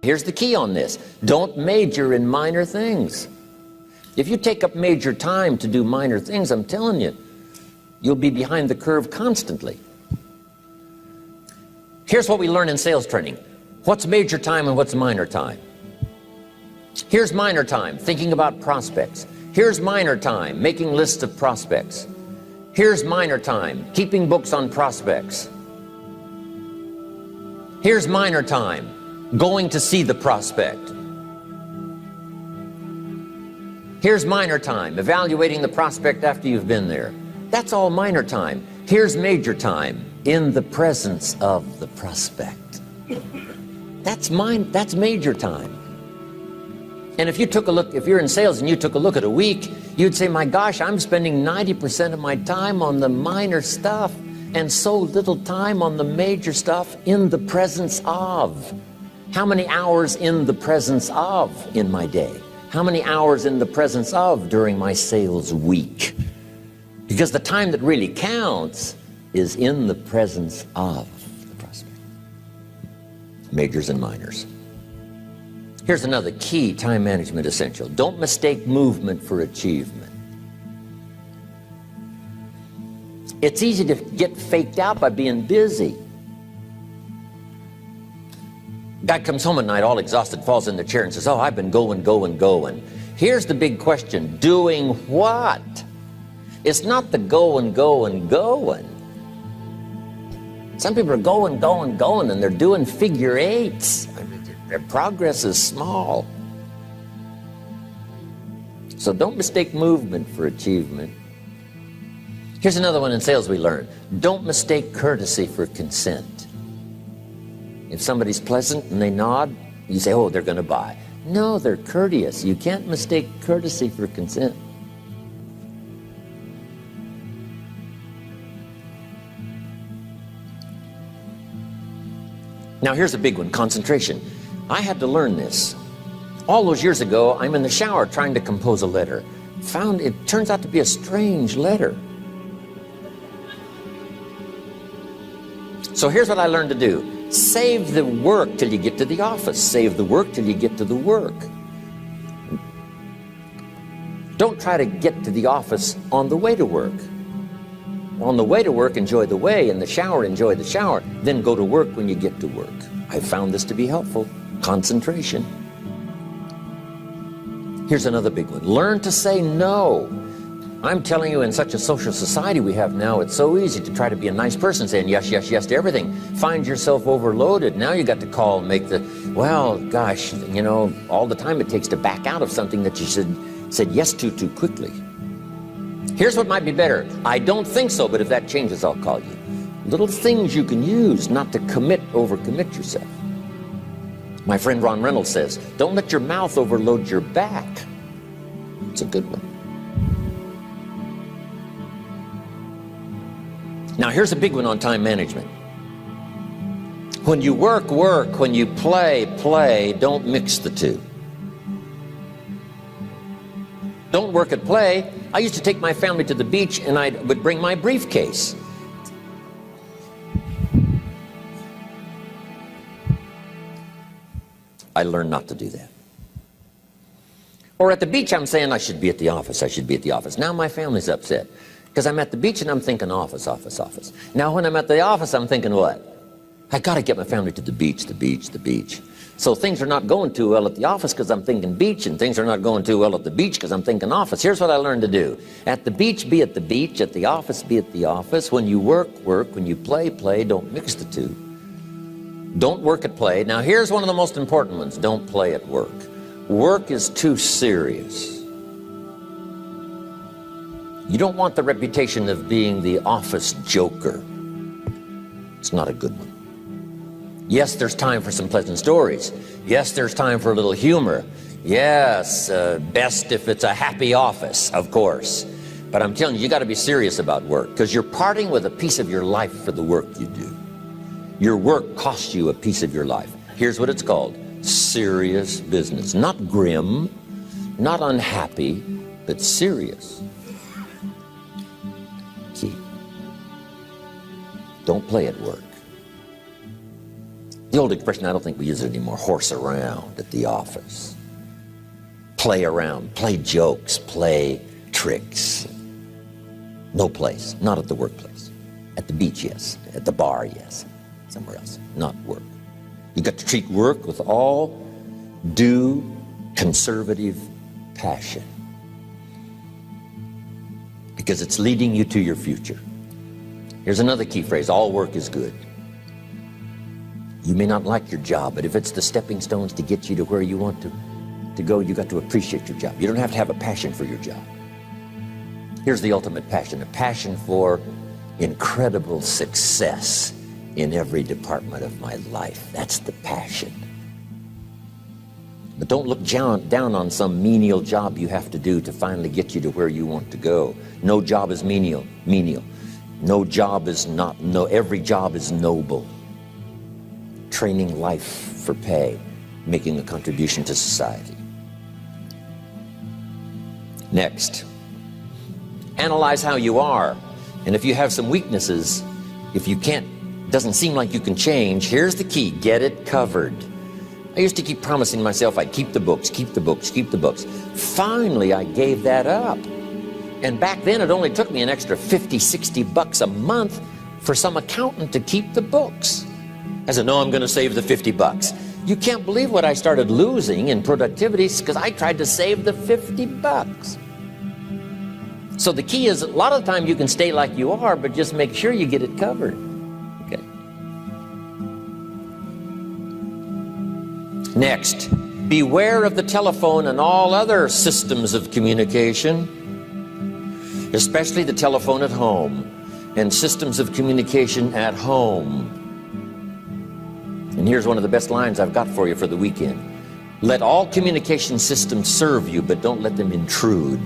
Here's the key on this. Don't major in minor things. If you take up major time to do minor things, I'm telling you, you'll be behind the curve constantly. Here's what we learn in sales training. What's major time and what's minor time? Here's minor time, thinking about prospects. Here's minor time, making lists of prospects. Here's minor time, keeping books on prospects. Here's minor time, going to see the prospect. Here's minor time, evaluating the prospect after you've been there. That's all minor time. Here's major time, in the presence of the prospect. That's major time. And if you took a look, if you're in sales and you took a look at a week, you'd say, my gosh, I'm spending 90% of my time on the minor stuff and so little time on the major stuff in the presence of. How many hours in the presence of in my day? How many hours in the presence of during my sales week? Because the time that really counts is in the presence of the prospect. Majors and minors. Here's another key time management essential. Don't mistake movement for achievement. It's easy to get faked out by being busy. Guy comes home at night all exhausted, falls in the chair and says, oh, I've been going. Here's the big question. Doing what? It's not the going. Some people are going, and they're doing figure eights. Their progress is small. So don't mistake movement for achievement. Here's another one in sales we learned. Don't mistake courtesy for consent. If somebody's pleasant and they nod, you say, oh, they're going to buy. No, they're courteous. You can't mistake courtesy for consent. Now here's a big one, concentration. I had to learn this. All those years ago, I'm in the shower trying to compose a letter. Found it turns out to be a strange letter. So here's what I learned to do. Save the work till you get to the office. Save the work till you get to the work. Don't try to get to the office on the way to work. On the way to work, enjoy the way. In the shower, enjoy the shower. Then go to work when you get to work. I found this to be helpful. Concentration. Here's another big one. Learn to say no. I'm telling you, in such a social society we have now, it's so easy to try to be a nice person, saying yes to everything. Find yourself overloaded. Now you got to call and make the, well, gosh, you know, all the time it takes to back out of something that you said yes to too quickly. Here's what might be better. I don't think so, but if that changes, I'll call you. Little things you can use not to overcommit yourself. My friend Ron Reynolds says, don't let your mouth overload your back. It's a good one. Now here's a big one on time management. When you work, when you play, don't mix the two. Don't work at play. I used to take my family to the beach and I would bring my briefcase. I learned not to do that. Or at the beach, I'm saying I should be at the office. Now my family's upset because I'm at the beach and I'm thinking office. Now when I'm at the office, I'm thinking what? I got to get my family to the beach. So things are not going too well at the office because I'm thinking beach, and things are not going too well at the beach because I'm thinking office. Here's what I learned to do. At the beach, be at the beach. At the office, be at the office. When you work. When you play. Don't mix the two. Don't work at play. Now here's one of the most important ones. Don't play at work. Work is too serious. You don't want the reputation of being the office joker. It's not a good one. Yes, there's time for some pleasant stories. Yes, there's time for a little humor. Yes, best if it's a happy office, of course. But I'm telling you, you got to be serious about work because you're parting with a piece of your life for the work you do. Your work costs you a piece of your life. Here's what it's called. Serious business. Not grim, not unhappy, but serious. Key. Don't play at work. The old expression, I don't think we use it anymore, horse around at the office. Play around, play jokes, play tricks. No place, not at the workplace. At the beach, yes. At the bar, yes. Somewhere else, not work. You've got to treat work with all due conservative passion, because it's leading you to your future. Here's another key phrase: all work is good. You may not like your job, but if it's the stepping stones to get you to where you want to go, you got to appreciate your job. You don't have to have a passion for your job. Here's the ultimate passion: a passion for incredible success in every department of my life. That's the passion. But don't look down on some menial job you have to do to finally get you to where you want to go. No job is menial. No job is not, every job is noble. Training life for pay, making a contribution to society. Next, analyze how you are. And if you have some weaknesses, if you can't, doesn't seem like you can change, here's the key: get it covered. I used to keep promising myself I'd keep the books, keep the books, keep the books. Finally, I gave that up. And back then, it only took me an extra $50, $60 a month for some accountant to keep the books. I said, no, I'm going to save the $50. You can't believe what I started losing in productivity because I tried to save the $50. So the key is, a lot of the time you can stay like you are, but just make sure you get it covered. Okay. Next, beware of the telephone and all other systems of communication, especially the telephone at home and systems of communication at home. And here's one of the best lines I've got for you for the weekend: let all communication systems serve you, but don't let them intrude.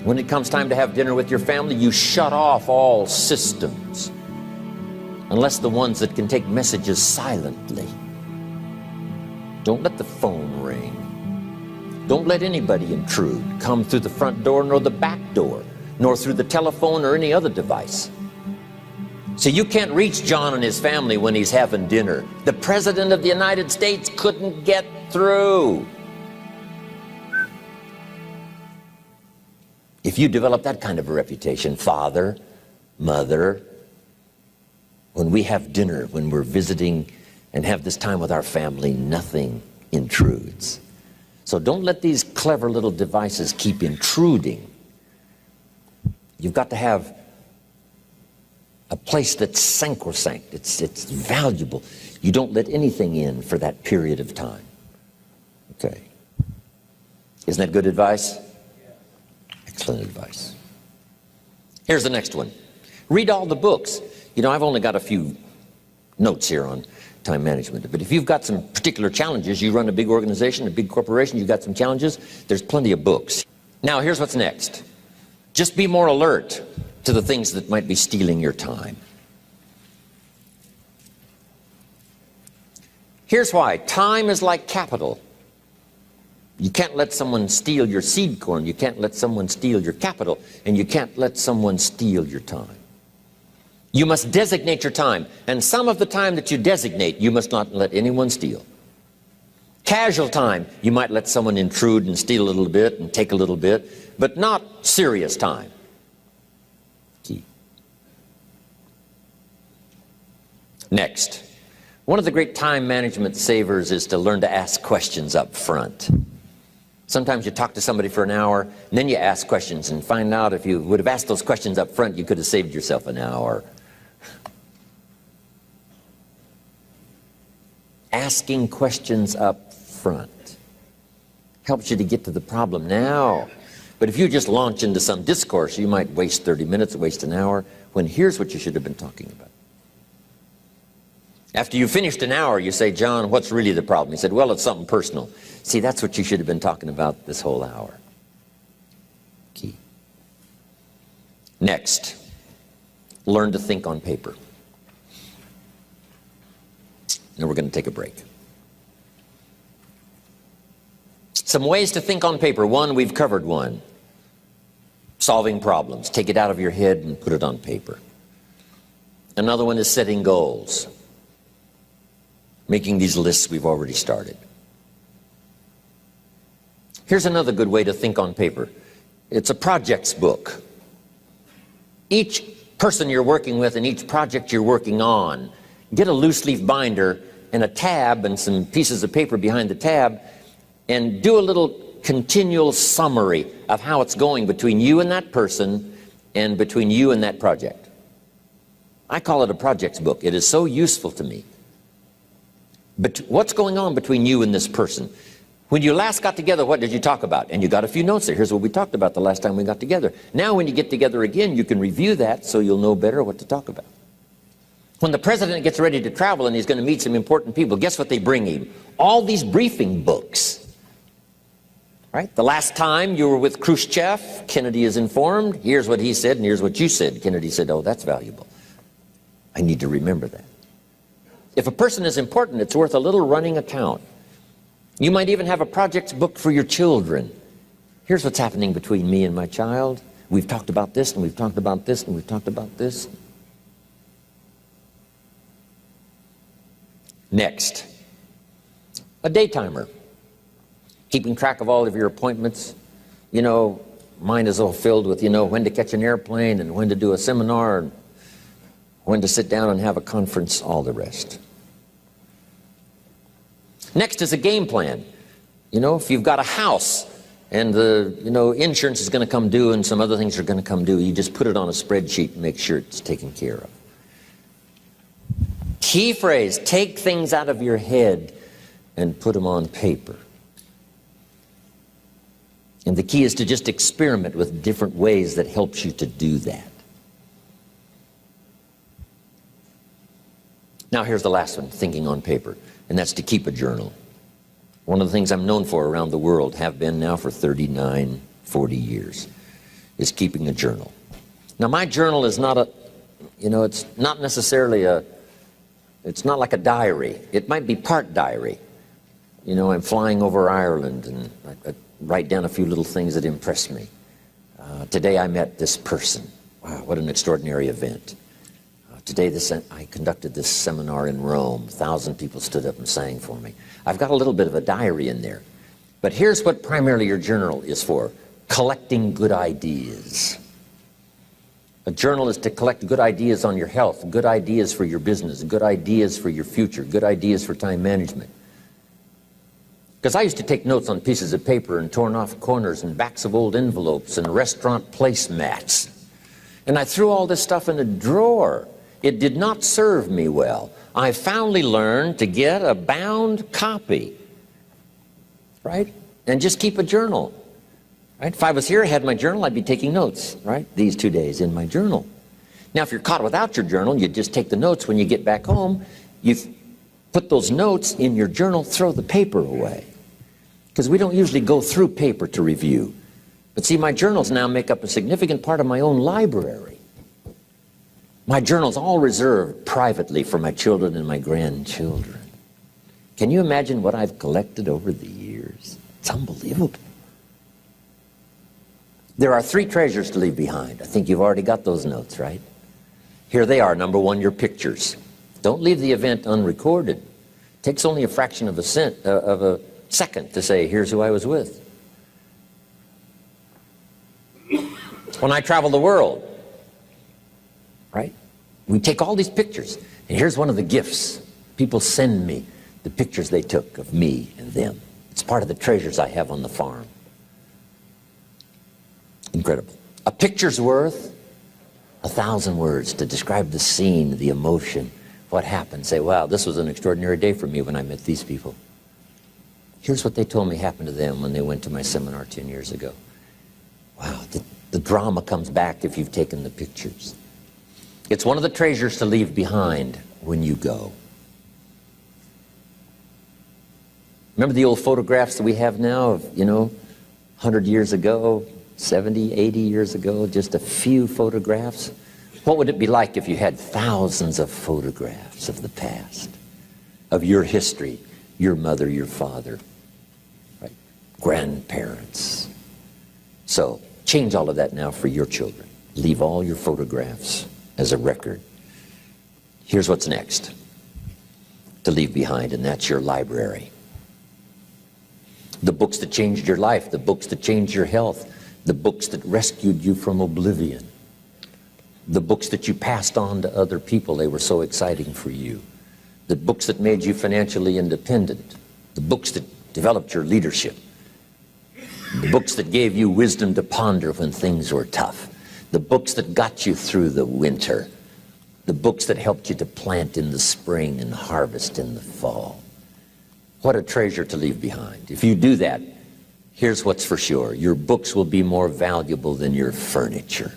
When it comes time to have dinner with your family, you shut off all systems, unless the ones that can take messages silently. Don't let the phone ring. Don't let anybody intrude, come through the front door nor the back door, nor through the telephone or any other device. So you can't reach John and his family when he's having dinner. The President of the United States couldn't get through. If you develop that kind of a reputation, father, mother, when we have dinner, when we're visiting and have this time with our family, nothing intrudes. So don't let these clever little devices keep intruding. You've got to have a place that's sacrosanct, it's valuable. You don't let anything in for that period of time. Okay. Isn't that good advice? Excellent advice. Here's the next one. Read all the books. You know, I've only got a few notes here on time management, but if you've got some particular challenges, you run a big organization, a big corporation, you've got some challenges, there's plenty of books. Now, here's what's next. Just be more alert to the things that might be stealing your time. Here's why. Time is like capital. You can't let someone steal your seed corn. You can't let someone steal your capital. And you can't let someone steal your time. You must designate your time. And some of the time that you designate, you must not let anyone steal. Casual time, you might let someone intrude and steal a little bit and take a little bit, but not serious time. Key. Next, one of the great time management savers is to learn to ask questions up front. Sometimes you talk to somebody for an hour, and then you ask questions and find out if you would have asked those questions up front, you could have saved yourself an hour. Asking questions up front helps you to get to the problem now. But if you just launch into some discourse, you might waste 30 minutes, waste an hour, when here's what you should have been talking about. After you finished an hour, you say, John, what's really the problem? He said, well, it's something personal. See, that's what you should have been talking about this whole hour. Key. Next, learn to think on paper. Now we're going to take a break. Some ways to think on paper. One, we've covered one. Solving problems. Take it out of your head and put it on paper. Another one is setting goals. Making these lists we've already started. Here's another good way to think on paper. It's a projects book. Each person you're working with and each project you're working on, get a loose leaf binder and a tab and some pieces of paper behind the tab, and do a little continual summary of how it's going between you and that person and between you and that project. I call it a projects book. It is so useful to me. But what's going on between you and this person? When you last got together, what did you talk about? And you got a few notes there. Here's what we talked about the last time we got together. Now when you get together again, you can review that so you'll know better what to talk about. When the president gets ready to travel and he's going to meet some important people, guess what they bring him? All these briefing books. Right? The last time you were with Khrushchev, Kennedy is informed. Here's what he said and here's what you said. Kennedy said, oh, that's valuable. I need to remember that. If a person is important, it's worth a little running account. You might even have a projects book for your children. Here's what's happening between me and my child. We've talked about this, and we've talked about this, and we've talked about this. Next, a day timer. Keeping track of all of your appointments. You know, mine is all filled with, when to catch an airplane and when to do a seminar and when to sit down and have a conference, all the rest. Next is a game plan. If you've got a house and the insurance is going to come due and some other things are going to come due, you just put it on a spreadsheet and make sure it's taken care of. Key phrase, take things out of your head and put them on paper. And the key is to just experiment with different ways that helps you to do that. Now here's the last one, thinking on paper, and that's to keep a journal. One of the things I'm known for around the world, have been now for 39, 40 years, is keeping a journal. Now my journal is not a, it's not necessarily it's not like a diary. It might be part diary. I'm flying over Ireland and I write down a few little things that impress me. Today I met this person. Wow, what an extraordinary event. Today I conducted this seminar in Rome. 1,000 people stood up and sang for me. I've got a little bit of a diary in there. But here's what primarily your journal is for. Collecting good ideas. A journal is to collect good ideas on your health, good ideas for your business, good ideas for your future, good ideas for time management. Because I used to take notes on pieces of paper and torn off corners and backs of old envelopes and restaurant placemats. And I threw all this stuff in a drawer. It did not serve me well. I finally learned to get a bound copy, right? And just keep a journal, right? If I was here, I had my journal, I'd be taking notes, right? These 2 days in my journal. Now, if you're caught without your journal, you just take the notes when you get back home. You put those notes in your journal, throw the paper away. Because we don't usually go through paper to review. But see, my journals now make up a significant part of my own library. My journal's all reserved privately for my children and my grandchildren. Can you imagine what I've collected over the years? It's unbelievable. There are 3 treasures to leave behind. I think you've already got those notes, right? Here they are. Number 1, your pictures. Don't leave the event unrecorded. It takes only a fraction of a second to say, here's who I was with. When I travel the world, right? We take all these pictures, and here's one of the gifts. People send me the pictures they took of me and them. It's part of the treasures I have on the farm. Incredible. A picture's worth 1,000 words to describe the scene, the emotion, what happened. Say, wow, this was an extraordinary day for me when I met these people. Here's what they told me happened to them when they went to my seminar 10 years ago. Wow, the drama comes back if you've taken the pictures. It's one of the treasures to leave behind when you go. Remember the old photographs that we have now of, 100 years ago, 70, 80 years ago, just a few photographs? What would it be like if you had thousands of photographs of the past, of your history, your mother, your father, right? Grandparents? So change all of that now for your children. Leave all your photographs as a record Here's what's next to leave behind, and that's your library. The books that changed your life, the books that changed your health, the books that rescued you from oblivion, the books that you passed on to other people, they were so exciting for you, the books that made you financially independent, the books that developed your leadership, the books that gave you wisdom to ponder when things were tough, the books that got you through the winter, the books that helped you to plant in the spring and harvest in the fall. What a treasure to leave behind. If you do that, here's what's for sure. Your books will be more valuable than your furniture.